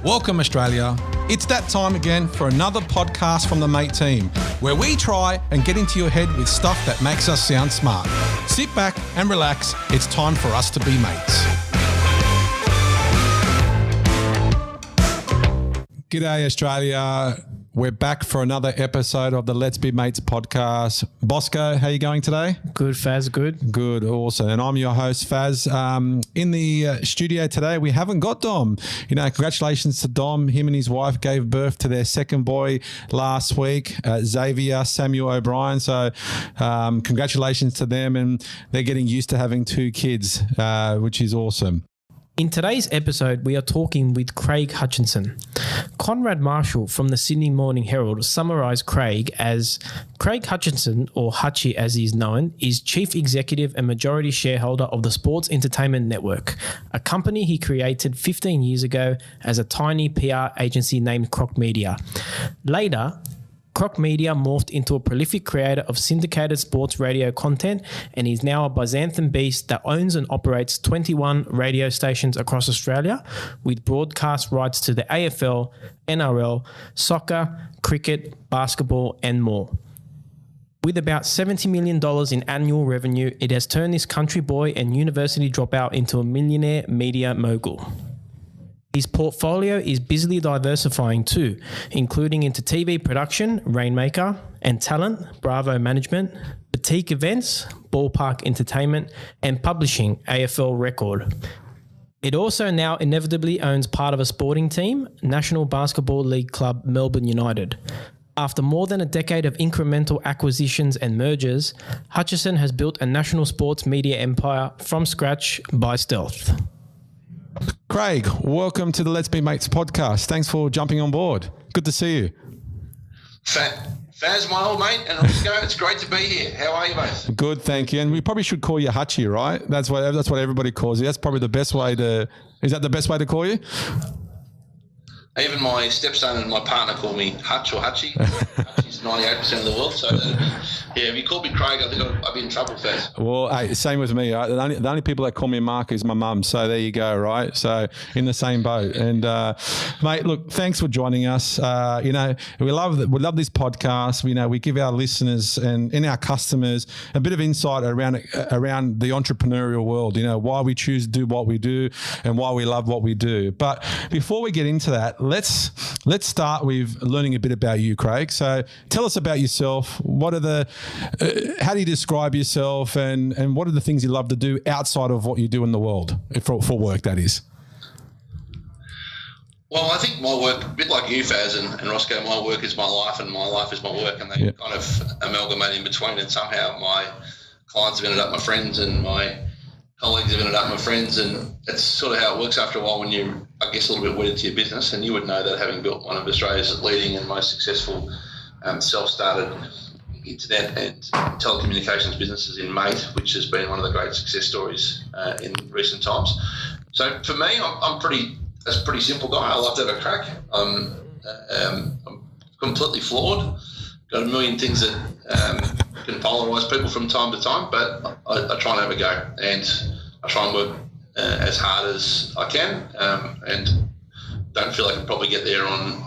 Welcome, Australia. It's that time again for another podcast from the Mate team, where we try and get into your head with stuff that makes us sound smart. Sit back and relax. It's time for us to be mates. G'day, Australia. We're back for another episode of the Let's Be Mates podcast. Bosco, how are you going today? Good, Faz, good. Good, awesome. And I'm your host, Faz. In the studio today, we haven't got Dom. You know, congratulations to Dom. Him and his wife gave birth to their second boy last week, Xavier Samuel O'Brien. So congratulations to them. And they're getting used to having two kids, which is awesome. In today's episode, we are talking with Craig Hutchison. Konrad Marshall from the Sydney Morning Herald summarised Craig as Craig Hutchison, or Hutchy as he is known, is chief executive and majority shareholder of the Sports Entertainment Network, a company he created 15 years ago as a tiny PR agency named Crocmedia. Later, Crocmedia morphed into a prolific creator of syndicated sports radio content and is now a byzantine beast that owns and operates 21 radio stations across Australia with broadcast rights to the AFL, NRL, soccer, cricket, basketball and more. With about $70 million in annual revenue, it has turned this country boy and university dropout into a millionaire media mogul. His portfolio is busily diversifying too, including into TV production, Rainmaker, and talent, Bravo Management, boutique events, Ballpark Entertainment, and publishing, AFL Record. It also now inevitably owns part of a sporting team, National Basketball League club Melbourne United. After more than a decade of incremental acquisitions and mergers, Hutchison has built a national sports media empire from scratch by stealth. Craig, welcome to the Let's Be Mates podcast. Thanks for jumping on board. Good to see you. Faz, my old mate, and Roscoe, it's great to be here. How are you both? Good, thank you. And we probably should call you Hutchy, right? That's what everybody calls you. That's probably the best way to... Is that the best way to call you? Even my stepson and my partner call me Hutch or Hutchy. Hutchy's 98% of the world. So, if you called me Craig, I think I'd be in trouble, Faz. Well, hey, same with me. Right? The only people that call me Mark is my mum. So there you go, right? So in the same boat. And mate, look, thanks for joining us. You know, we love this podcast. We give our listeners and our customers a bit of insight around the entrepreneurial world. You know, why we choose to do what we do and why we love what we do. But before we get into that, let's start with learning a bit about you, Craig. So tell us about yourself. What are how do you describe yourself, and what are the things you love to do outside of what you do in the world for work, that is? Well, I think my work, a bit like you, Faz and Roscoe, my work is my life and my life is my work, and they kind of amalgamate in between, and somehow my clients have ended up my friends and my colleagues have ended up my friends, and it's sort of how it works after a while when you're, I guess, a little bit wedded to your business. And you would know that, having built one of Australia's leading and most successful self-started internet and telecommunications businesses in Mate, which has been one of the great success stories in recent times. So for me, I'm a pretty simple guy. I love to have a crack. I'm completely flawed. Got a million things that can polarise people from time to time, but I try and have a go, and I try and work as hard as I can, and don't feel I can probably get there on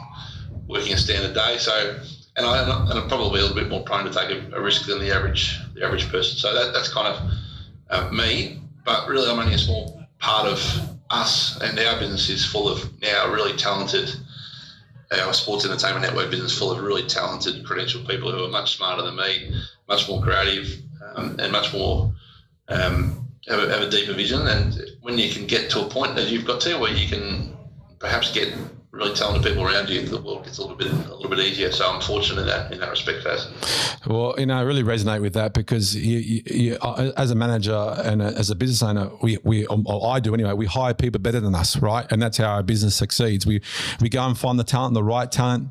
working a standard day. So, and I'm probably a little bit more prone to take a risk than the average person. So that's kind of me. But really, I'm only a small part of us, and our business is full of now really talented. Our sports entertainment network business full of really talented, credentialed people who are much smarter than me, much more creative, and much more have a deeper vision. And when you can get to a point that you've got to where you can perhaps get really talented people around you, the world gets a little bit easier. So I'm fortunate in that respect, Faz. Well, you know, I really resonate with that, because you as a manager and as a business owner, I do anyway, we hire people better than us, right? And that's how our business succeeds. We go and find the right talent,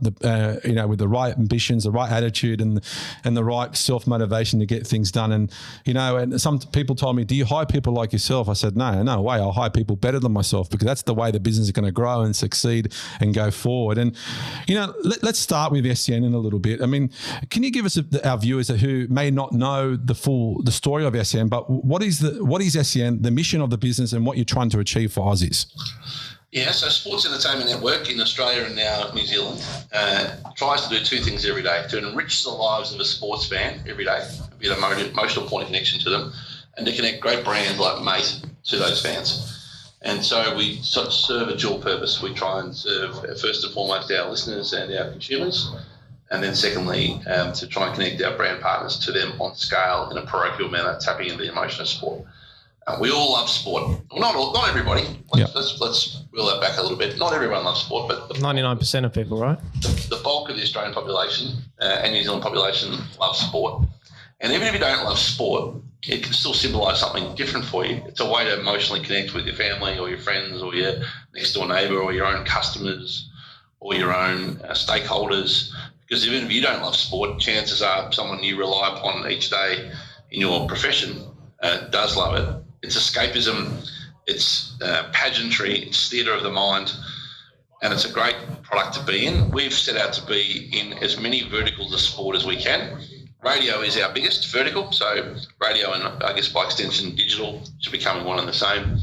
you know, with the right ambitions, the right attitude, and the right self-motivation to get things done. And, you know, and some people told me, do you hire people like yourself? I said, no way. I'll hire people better than myself, because that's the way the business is going to grow and succeed and go forward. And, you know, let's start with SEN in a little bit. I mean, can you give us our viewers who may not know the story of SEN, but what is SEN, the mission of the business, and what you're trying to achieve for Aussies? Yeah, so Sports Entertainment Network in Australia and now New Zealand tries to do two things every day: to enrich the lives of a sports fan every day, be an emotional point of connection to them, and to connect great brands like Mate to those fans. And so we sort of serve a dual purpose. We try and serve, first and foremost, our listeners and our consumers, and then secondly, to try and connect our brand partners to them on scale in a parochial manner, tapping into the emotion of sport. We all love sport. Well, not everybody. Let's reel that back a little bit. Not everyone loves sport, but 99% of people, right? The bulk of the Australian population and New Zealand population loves sport. And even if you don't love sport, it can still symbolise something different for you. It's a way to emotionally connect with your family or your friends or your next door neighbour or your own customers or your own stakeholders. Because even if you don't love sport, chances are someone you rely upon each day in your profession does love it. It's escapism, it's pageantry, it's theatre of the mind, and it's a great product to be in. We've set out to be in as many verticals of sport as we can. Radio is our biggest vertical, so radio and I guess by extension digital should be becoming one and the same.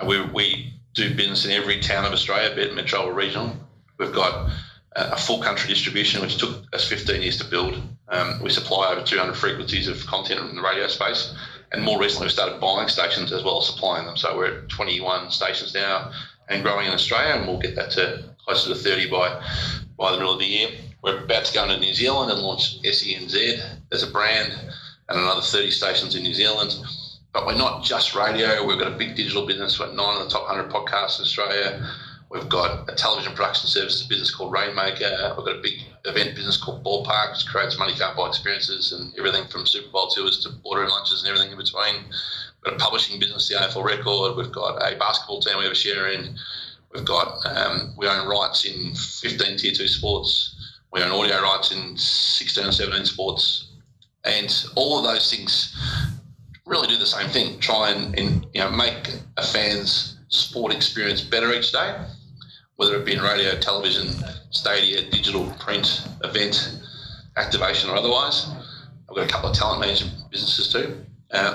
We do business in every town of Australia, be it metro or regional. We've got a full country distribution, which took us 15 years to build. We supply over 200 frequencies of content in the radio space. And more recently, we've started buying stations as well as supplying them. So we're at 21 stations now and growing in Australia, and we'll get that to closer to 30 by the middle of the year. We're about to go into New Zealand and launch SEN as a brand and another 30 stations in New Zealand. But we're not just radio. We've got a big digital business. We're 9 of the top 100 podcasts in Australia. We've got a television production services business called Rainmaker. We've got a big event business called Ballpark, which creates money can't buy experiences and everything from Super Bowl tours to boardroom lunches and everything in between. We've got a publishing business, the AFL Record. We've got a basketball team we have a share in. We've got we own rights in 15 Tier 2 sports. We own audio rights in 16 or 17 sports. And all of those things really do the same thing, try and make a fan's sport experience better each day, whether it be in radio, television, stadia, digital, print, event, activation or otherwise. I've got a couple of talent management businesses too.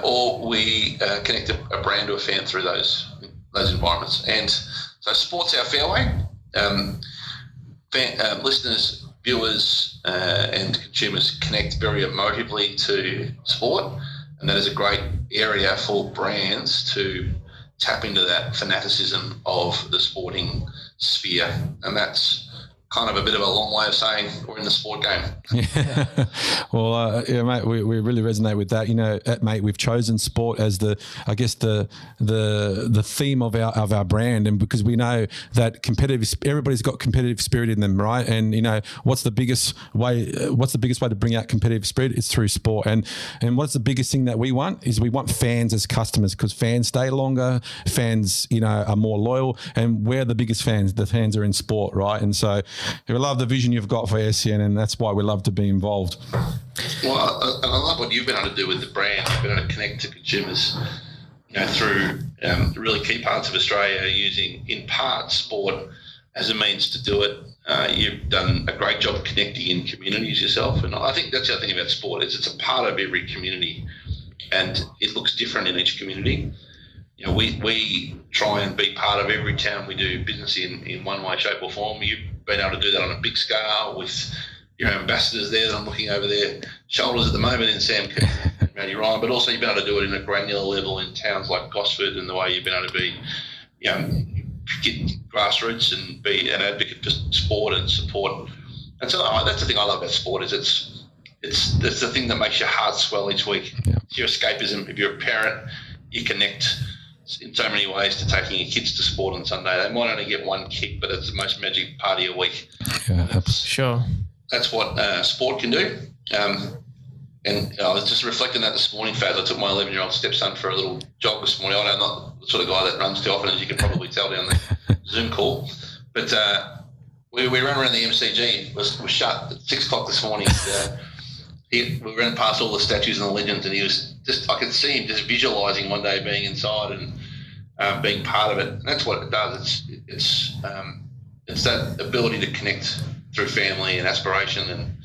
Or we connect a brand to a fan through those environments. And so sport's our fairway. Listeners, viewers and consumers connect very emotively to sport, and that is a great area for brands to tap into that fanaticism of the sporting sphere. And that's kind of a bit of a long way of saying we're in the sport game. Yeah. Well, mate, we really resonate with that. At Mate, we've chosen sport as the theme of our brand, and because we know that everybody's got competitive spirit in them, right? And what's the biggest way to bring out competitive spirit? It's through sport. And what's the biggest thing that we want is we want fans as customers, because fans stay longer, fans are more loyal, and we're the biggest fans. The fans are in sport, right? And so we love the vision you've got for SEN, and that's why we love to be involved. Well, I love what you've been able to do with the brand. You've been able to connect to consumers, through really key parts of Australia, using in part sport as a means to do it. You've done a great job connecting in communities yourself, and I think that's the other thing about sport is it's a part of every community, and it looks different in each community. We try and be part of every town we do business in one way, shape or form. You've been able to do that on a big scale with your ambassadors there that I'm looking over their shoulders at the moment in Sam Keith and Matty Ryan, but also you've been able to do it in a granular level in towns like Gosford, and the way you've been able to be, get grassroots and be an advocate for sport and support. And so that's the thing I love about sport is it's the thing that makes your heart swell each week. Yeah. It's your escapism. If you're a parent, you connect in so many ways to taking your kids to sport on Sunday. They might only get one kick, but it's the most magic part of your week. Yeah, sure. That's what sport can do. And I was just reflecting that this morning, Faz. I took my 11-year-old stepson for a little jog this morning. I'm not the sort of guy that runs too often, as you can probably tell down the Zoom call. But we ran around the MCG. It was shut at 6 o'clock this morning. We ran past all the statues and the legends, and he was I could see him just visualising one day being inside and being part of it. And that's what it does. It's that ability to connect through family and aspiration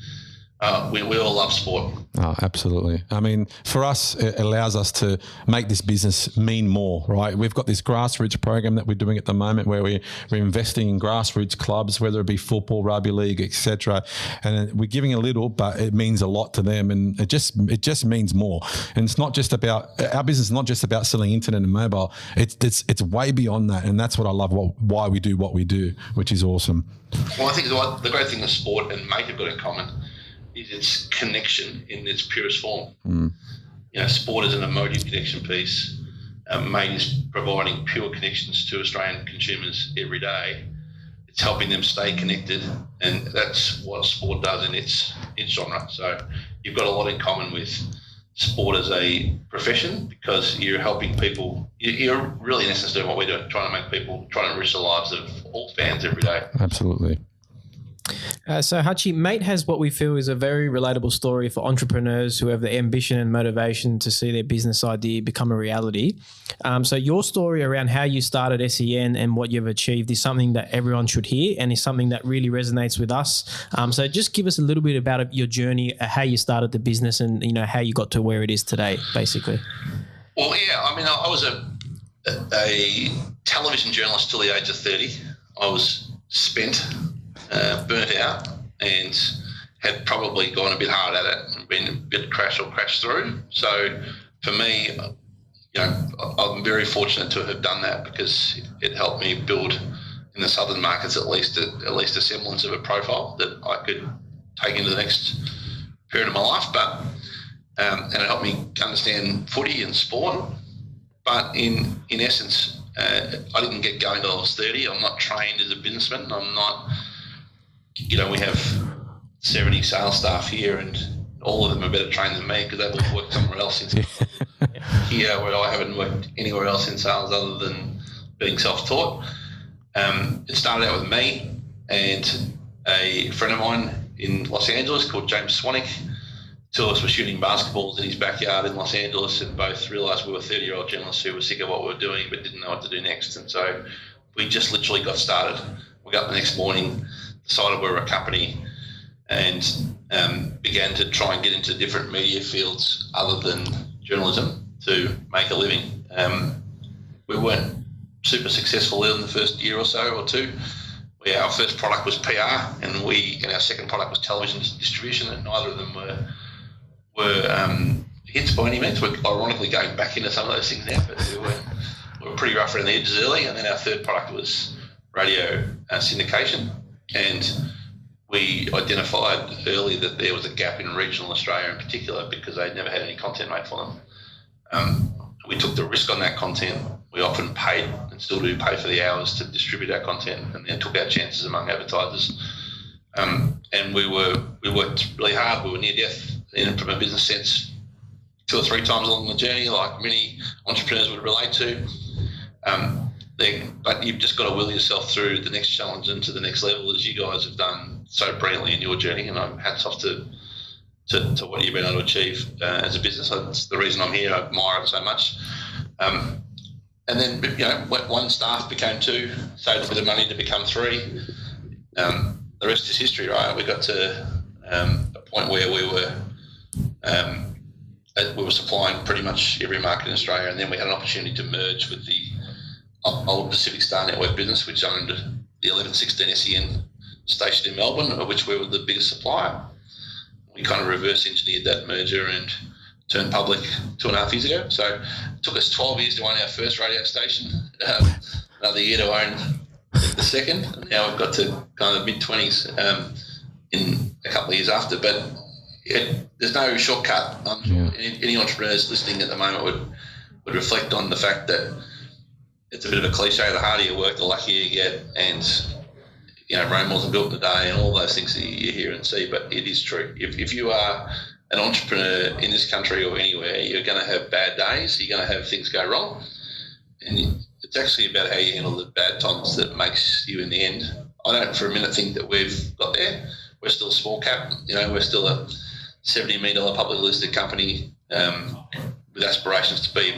We all love sport. Oh, absolutely. I mean, for us, it allows us to make this business mean more, right? We've got this grassroots program that we're doing at the moment where we're investing in grassroots clubs, whether it be football, rugby league, etc. And we're giving a little, but it means a lot to them, and it just means more. And it's not just about our business. Is not just about selling internet and mobile. It's way beyond that, and that's what I love. Why we do what we do, which is awesome. Well, I think the great thing with sport and Mate have got in common is its connection in its purest form. Sport is an emotive connection piece. Mate is providing pure connections to Australian consumers every day. It's helping them stay connected, and that's what sport does in its genre. So you've got a lot in common with sport as a profession, because you're helping people. You're really, in essence, doing what we're doing, trying to enrich the lives of all fans every day. Absolutely. So Hutchy, Mate has what we feel is a very relatable story for entrepreneurs who have the ambition and motivation to see their business idea become a reality. So your story around how you started SEN and what you've achieved is something that everyone should hear, and is something that really resonates with us. So just give us a little bit about your journey, how you started the business, and how you got to where it is today, basically. Well, yeah, I mean, I was a television journalist till the age of 30. I was spent, burnt out, and had probably gone a bit hard at it and been a bit crashed through. So for me, I'm very fortunate to have done that, because it helped me build in the southern markets at least a semblance of a profile that I could take into the next period of my life. But and it helped me understand footy and sport. But in essence, I didn't get going till I was 30. I'm not trained as a businessman. I'm not. We have 70 sales staff here, and all of them are better trained than me, because they've all worked somewhere else here, where I haven't worked anywhere else in sales other than being self-taught. It started out with me and a friend of mine in Los Angeles called James Swanwick. Two of us were shooting basketballs in his backyard in Los Angeles, and both realised we were 30-year-old journalists who were sick of what we were doing but didn't know what to do next. And so we just literally got started. We got up the next morning, decided we were a company, and began to try and get into different media fields other than journalism to make a living. We weren't super successful in the first year or so or two. Our first product was PR, and our second product was television distribution, and neither of them were hits by any means. We're ironically going back into some of those things now, but we were pretty rough around the edges early. And then our third product was radio syndication, and we identified early that there was a gap in regional Australia in particular, because they'd never had any content made for them. We took the risk on that content. We often paid, and still do pay, for the hours to distribute our content, and then took our chances among advertisers. And we worked really hard. We were near death, and from a business sense, 2 or 3 times along the journey, like many entrepreneurs would relate to. But you've just got to will yourself through the next challenge and to the next level, as you guys have done so brilliantly in your journey. And I'm hats off to what you've been able to achieve as a business. That's the reason I'm here. I admire it so much. And then, one staff became 2, saved a bit of money to become 3. The rest is history, right? We got to a point where we were supplying pretty much every market in Australia, and then we had an opportunity to merge with the old Pacific Star Network business, which owned the 1116 SEN station in Melbourne, of which we were the biggest supplier. We kind of reverse engineered that merger and turned public 2.5 years ago. So it took us 12 years to own our first radio station, another year to own the second, and now we've got to kind of mid-20s in a couple of years after. But there's no shortcut. I'm sure any entrepreneurs listening at the moment would reflect on the fact that it's a bit of a cliche: the harder you work, the luckier you get, and Rome wasn't built in a day, and all those things that you hear and see. But it is true. If you are an entrepreneur in this country or anywhere, you're going to have bad days. You're going to have things go wrong, and it's actually about how you handle the bad times that makes you in the end. I don't for a minute think that we've got there. We're still a small cap. We're still a $70 million publicly listed company with aspirations to be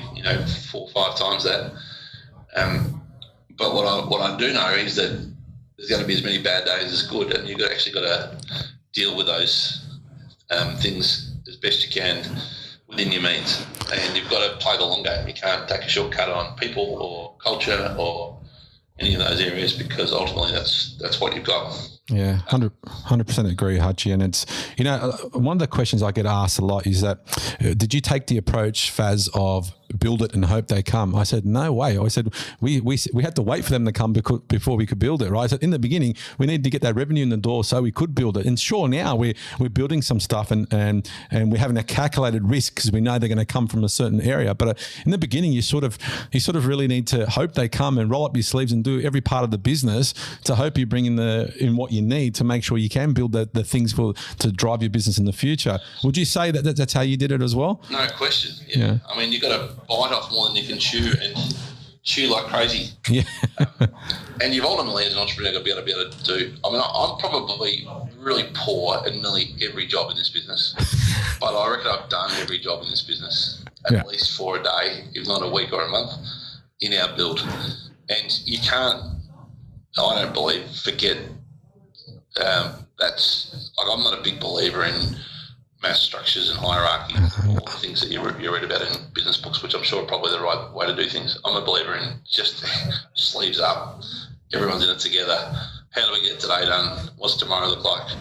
4 or 5 times that. But what I do know is that there's going to be as many bad days as good, and you've actually got to deal with those things as best you can within your means. And you've got to play the long game. You can't take a shortcut on people or culture or any of those areas, because ultimately that's what you've got. Yeah, 100% agree, Hutchy. And it's, one of the questions I get asked a lot is that, did you take the approach, Faz, of build it and hope they come? I said, no way. I said, we had to wait for them to come before we could build it, right? I said, in the beginning, we needed to get that revenue in the door so we could build it. And sure, now we're building some stuff and we're having a calculated risk because we know they're going to come from a certain area. But in the beginning, you sort of really need to hope they come and roll up your sleeves and do every part of the business to hope you bring in what you need to make sure you can build the things to drive your business in the future. Would you say that that's how you did it as well? No question. Yeah. I mean, you've got to bite off more than you can chew and chew like crazy. Yeah. And you've ultimately, as an entrepreneur, got to be able to do. I mean, I'm probably really poor at nearly every job in this business, but I reckon I've done every job in this business at least for a day, if not a week or a month, in our build. And you can't, I don't believe, forget. That's like, I'm not a big believer in mass structures and hierarchy, all the things that you read about in business books, which I'm sure are probably the right way to do things. I'm a believer in just sleeves up, everyone's in it together. How do we get today done? What's tomorrow look like?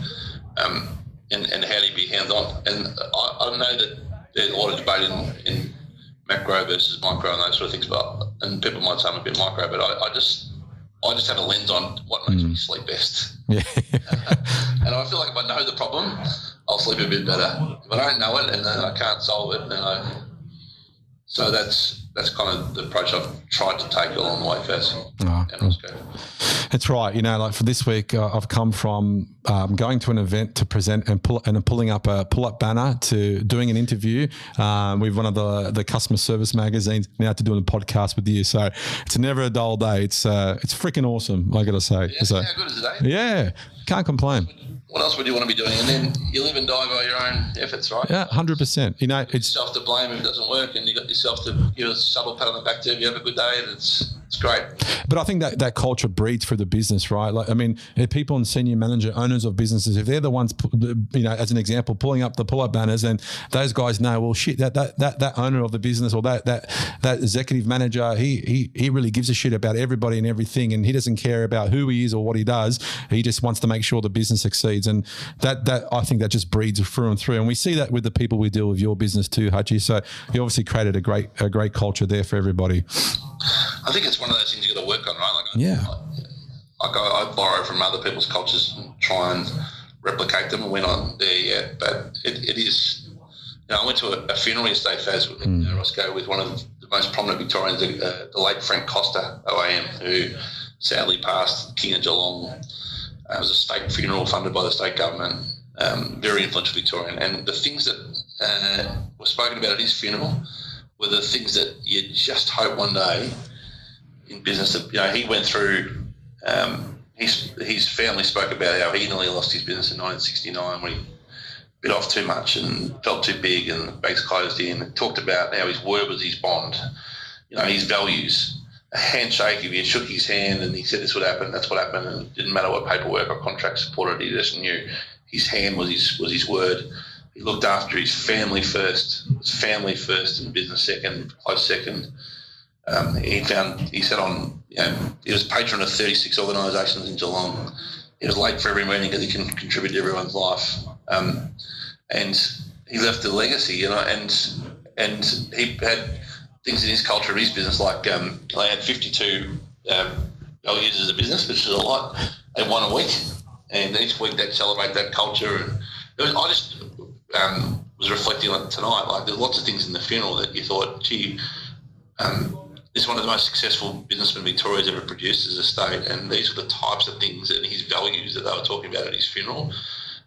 And how do you be hands-on? And I know that there's a lot of debate in macro versus micro and those sort of things, and people might say I'm a bit micro, but I just have a lens on what makes me sleep best. Yeah. And I feel like if I know the problem, I'll sleep a bit better. If I don't know it and then I can't solve it, so that's kind of the approach I've tried to take along the way, Faz. That's right. Like for this week, I've come from going to an event to present and pulling up a pull-up banner to doing an interview with one of the customer service magazines, now to doing a podcast with you. So it's never a dull day. It's freaking awesome, I got to say. Yeah, so, how good is it, eh? Yeah, can't complain. What else would you want to be doing? And then you live and die by your own efforts, right? Yeah, 100%. It's yourself to blame if it doesn't work, and you got yourself to give a subtle pat on the back to if you have a good day, and it's great. But I think that culture breeds through the business, right? Like, I mean, if people and senior manager owners of businesses, if they're the ones, as an example, pulling up the pull-up banners, and those guys know, well, shit, that owner of the business or that executive manager, he really gives a shit about everybody and everything, and he doesn't care about who he is or what he does. He just wants to make sure the business succeeds, and that I think that just breeds through and through. And we see that with the people we deal with your business too, Hutchy. So you obviously created a great culture there for everybody. I think it's one of those things you got to work on, right? I borrow from other people's cultures and try and replicate them. We're not there yet, but it is. I went to a funeral yesterday, Faz, in Roscoe, with one of the most prominent Victorians, the late Frank Costa, OAM, who sadly passed, King of Geelong. It was a state funeral funded by the state government, very influential Victorian. And the things that were spoken about at his funeral were the things that you just hope one day in business that, he went through. His family spoke about how he nearly lost his business in 1969 when he bit off too much and felt too big and the banks closed in. He talked about how his word was his bond, his values. A handshake, if you shook his hand and he said this would happen, that's what happened, and it didn't matter what paperwork or contract supported, he just knew his hand was his word. He looked after his family first. It was family first and business second, close second. He was patron of 36 organisations in Geelong. He was late for every meeting because he can contribute to everyone's life. And he left a legacy, and he had things in his culture of his business, like they had 52 values as a business, which is a lot. They won a week, and each week they'd celebrate that culture. And I just was reflecting on it tonight. Like, there's lots of things in the funeral that you thought, gee, this is one of the most successful businessmen Victoria's ever produced as a state, and these are the types of things and his values that they were talking about at his funeral.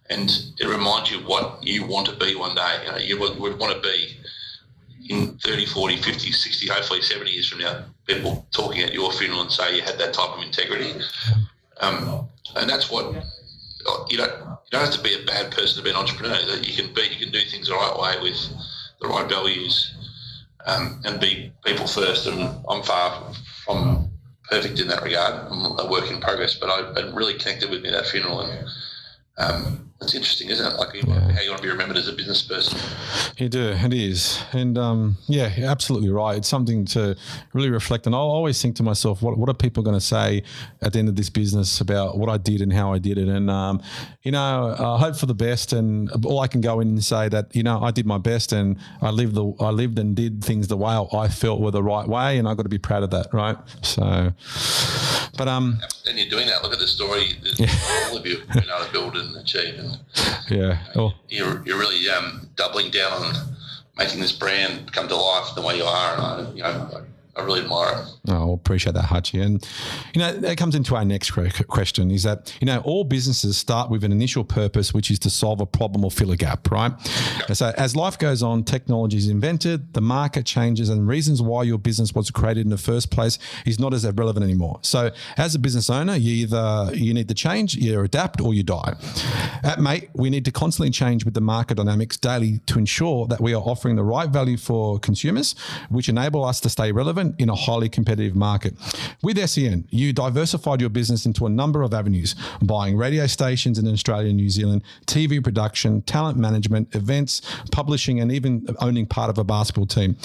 And it reminds you what you want to be one day. You would want to be in 30, 40, 50, 60, hopefully 70 years from now, people talking at your funeral and say you had that type of integrity. And that's what, you don't have to be a bad person to be an entrepreneur. That you can do things the right way with the right values, and be people first. And I'm far from perfect in that regard. I'm a work in progress, but it really connected with me at that funeral. And It's interesting, isn't it? Like how you want to be remembered as a business person. You do, it is. And you're absolutely right. It's something to really reflect on. I always think to myself, what are people going to say at the end of this business about what I did and how I did it? And, I hope for the best, and all I can go in and say that, I did my best, and I lived and did things the way I felt were the right way, and I got to be proud of that, right? So, but and you're doing that. Look at the story that all of you have been able to build and achieve, and you're really doubling down on making this brand come to life the way you are, and I really admire it. Oh, I appreciate that, Hutchy. And, that comes into our next question is that, all businesses start with an initial purpose, which is to solve a problem or fill a gap, right? And so as life goes on, technology is invented, the market changes, and reasons why your business was created in the first place is not as relevant anymore. So as a business owner, you need to change, you adapt, or you die. At Mate, we need to constantly change with the market dynamics daily to ensure that we are offering the right value for consumers, which enable us to stay relevant in a highly competitive market. With SEN, you diversified your business into a number of avenues: buying radio stations in Australia and New Zealand, TV production, talent management, events, publishing, and even owning part of a basketball team.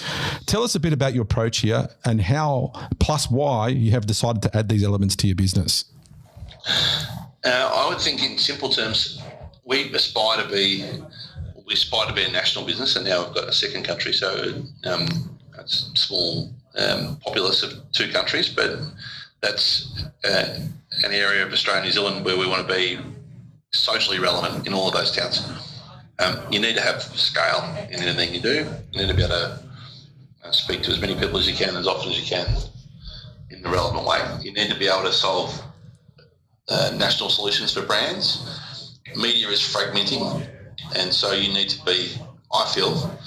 Tell us a bit about your approach here and how, plus why, you have decided to add these elements to your business. I would think in simple terms, we aspire to be a national business, and now we've got a second country, so it's small populace of 2 countries, but that's an area of Australia and New Zealand where we want to be socially relevant in all of those towns. You need to have scale in anything you do. You need to be able to speak to as many people as you can, as often as you can, in the relevant way. You need to be able to solve national solutions for brands. Media is fragmenting, and so you need to be, I feel,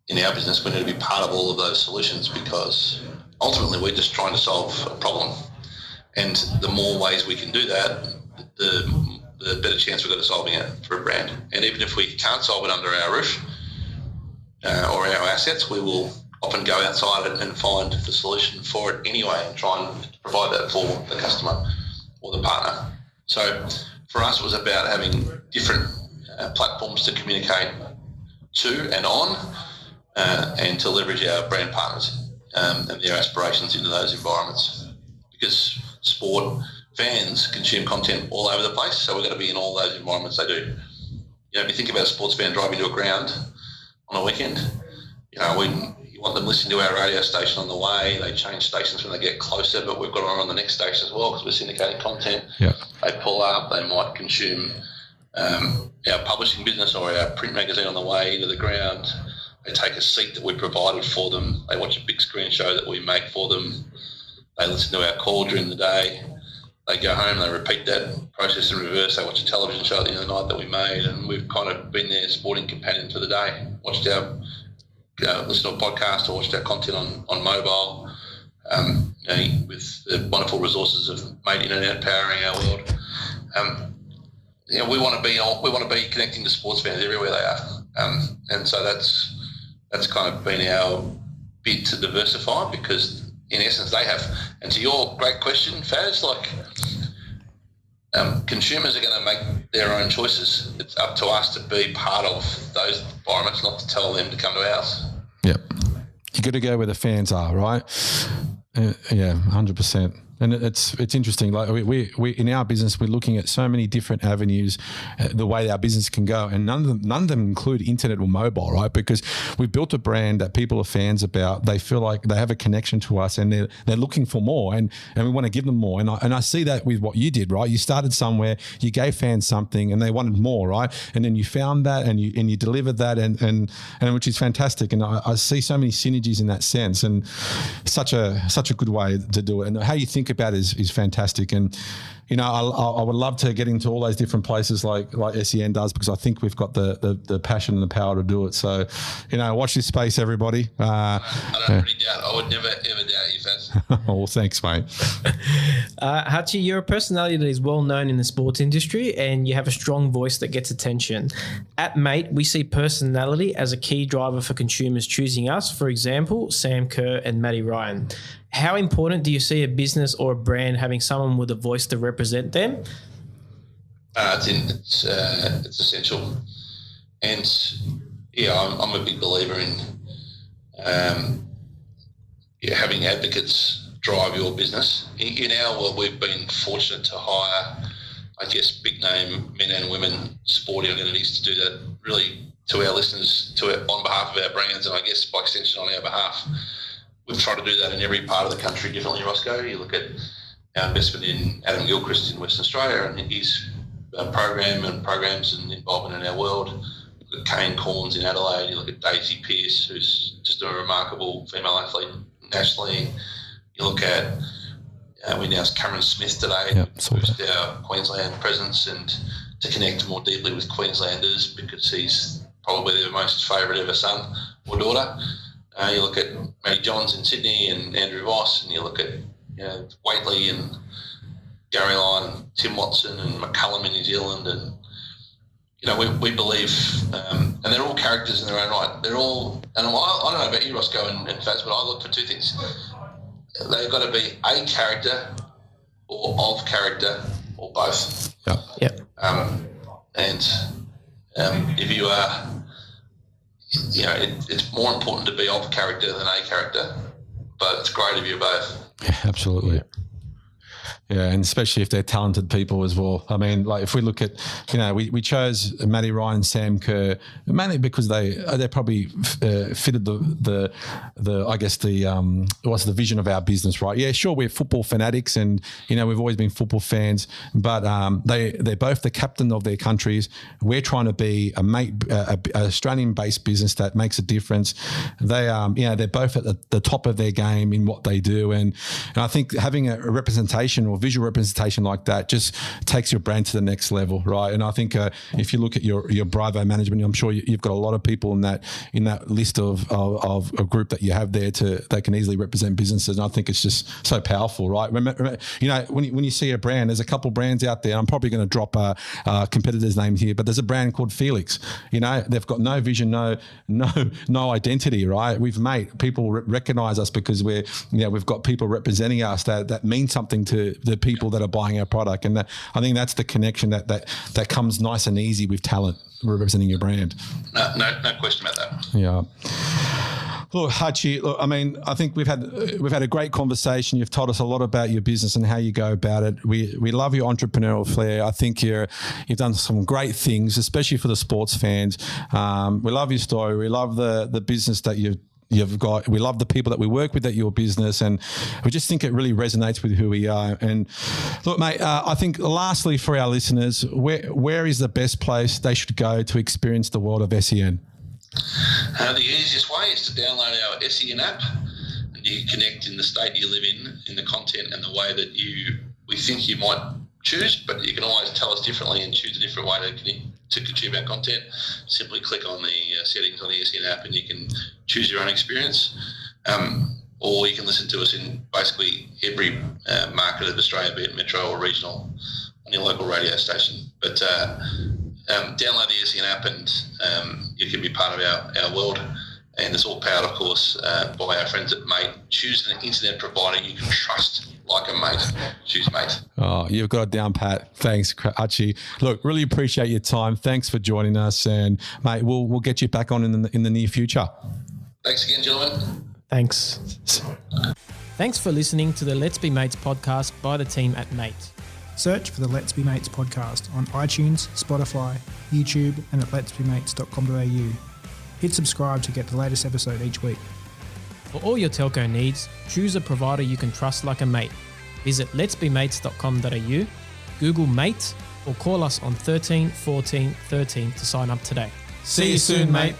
in our business, we need to be part of all of those solutions, because ultimately we're just trying to solve a problem. And the more ways we can do that, the better chance we've got of solving it for a brand. And even if we can't solve it under our roof or our assets, we will often go outside it and find the solution for it anyway and try and provide that for the customer or the partner. So for us, it was about having different platforms to communicate to and on, and to leverage our brand partners and their aspirations into those environments. Because sport fans consume content all over the place, so we've got to be in all those environments they do. If you think about a sports fan driving to a ground on a weekend, you want them listening to our radio station on the way. They change stations when they get closer, but we've got on the next station as well because we're syndicating content. Yeah. They pull up, they might consume our publishing business or our print magazine on the way to the ground. They take a seat that we provided for them. They watch a big screen show that we make for them. They listen to our call during the day. They go home, they repeat that process in reverse. They watch a television show at the end of the night that we made, and we've kind of been their sporting companion for the day. Watched our, listened to a podcast or watched our content on mobile, with the wonderful resources of Mate Internet powering our world. We want to be connecting to sports fans everywhere they are, and so that's kind of been our bid to diversify, because in essence they have. And to your great question, Faz, consumers are going to make their own choices. It's up to us to be part of those environments, not to tell them to come to ours. Yep. You got to go where the fans are, right? Yeah, 100%. And it's interesting. Like we in our business, we're looking at so many different avenues, the way our business can go, and none of them include internet or mobile, right? Because we've built a brand that people are fans about. They feel like they have a connection to us, and they're looking for more, and we want to give them more. And I see that with what you did, right? You started somewhere, you gave fans something, and they wanted more, right? And then you found that, and you delivered that, and which is fantastic. And I see so many synergies in that sense, and such a good way to do it. And how you think about it is fantastic. And I would love to get into all those different places like SEN does, because I think we've got the passion and the power to do it. So watch this space, everybody. I don't really doubt. I would never ever doubt you, Faz. Well, thanks, mate. Hutchy, you're a personality that is well known in the sports industry, and you have a strong voice that gets attention. At Mate, we see personality as a key driver for consumers choosing us. For example, Sam Kerr and Matty Ryan. How important do you see a business or a brand having someone with a voice to represent them? It's essential, and I'm a big believer in having advocates drive your business. In our world, we've been fortunate to hire, I guess, big name men and women sporting identities to do that really to our listeners, on behalf of our brands, and I guess by extension on our behalf. We've tried to do that in every part of the country differently, Roscoe. You look at our investment in Adam Gilchrist in Western Australia and his programs and involvement in our world. You look at Kane Corns in Adelaide. You look at Daisy Pearce, who's just a remarkable female athlete nationally. You look at we announced Cameron Smith today, boost our Queensland presence and to connect more deeply with Queenslanders because he's probably their most favourite ever son or daughter. You look at Matty Johns in Sydney and Andrew Voss, and you look at Waitley and Gary Lyon and Tim Watson and McCullum in New Zealand, and we believe, and they're all characters in their own right. They're all, and I don't know about you, Roscoe and Faz, but I look for two things. They've got to be a character or of character or both. Yep. And if you are, it's more important to be of character than a character, but it's great if you're both. Yeah, absolutely. Yeah, and especially if they're talented people as well. I mean, like if we look at, we chose Matty Ryan and Sam Kerr mainly because they probably fitted the what's the vision of our business, right? Yeah, sure, we're football fanatics, and we've always been football fans, but they're both the captain of their countries. We're trying to be a Australian-based business that makes a difference. They're both at the top of their game in what they do, and I think having a representation or visual representation like that just takes your brand to the next level, right? And I think if you look at your Bravo management, I'm sure you've got a lot of people in that list of a group that you have there that can easily represent businesses. And I think it's just so powerful, right? Remember, when you see a brand, there's a couple brands out there. I'm probably going to drop a competitor's name here, but there's a brand called Felix. They've got no vision, no identity, right? People recognize us because we've got people representing us that mean something to the people that are buying our product, and I think that's the connection that comes nice and easy with talent representing your brand. No question about that. Yeah. Look, Hutchy, I mean, I think we've had a great conversation. You've told us a lot about your business and how you go about it. We love your entrepreneurial flair. I think you've done some great things, especially for the sports fans. We love your story. We love the business that you've got. We love the people that we work with at your business, and we just think it really resonates with who we are. And look, mate, I think lastly for our listeners, where is the best place they should go to experience the world of SEN? The easiest way is to download our SEN app, and you can connect in the state you live in the content and the way that we think you might choose, but you can always tell us differently and choose a different way to consume our content. Simply click on the settings on the SEN app and you can choose your own experience, or you can listen to us in basically every market of Australia, be it metro or regional, on your local radio station. But download the SEN app and you can be part of our world. And it's all powered, of course, by our friends at Mate. Choose an internet provider you can trust like a mate. Choose Mate. Oh, you've got it down, Pat. Thanks, Hutchy. Look, really appreciate your time. Thanks for joining us, and mate, we'll get you back on in the near future. Thanks again, gentlemen. Thanks. Thanks for listening to the Let's Be Mates podcast by the team at Mate. Search for the Let's Be Mates podcast on iTunes, Spotify, YouTube, and at letsbemates.com.au. Hit subscribe to get the latest episode each week. For all your telco needs, choose a provider you can trust like a mate. Visit letsbemates.com.au, Google Mate, or call us on 13 14 13 to sign up today. See you soon, mate.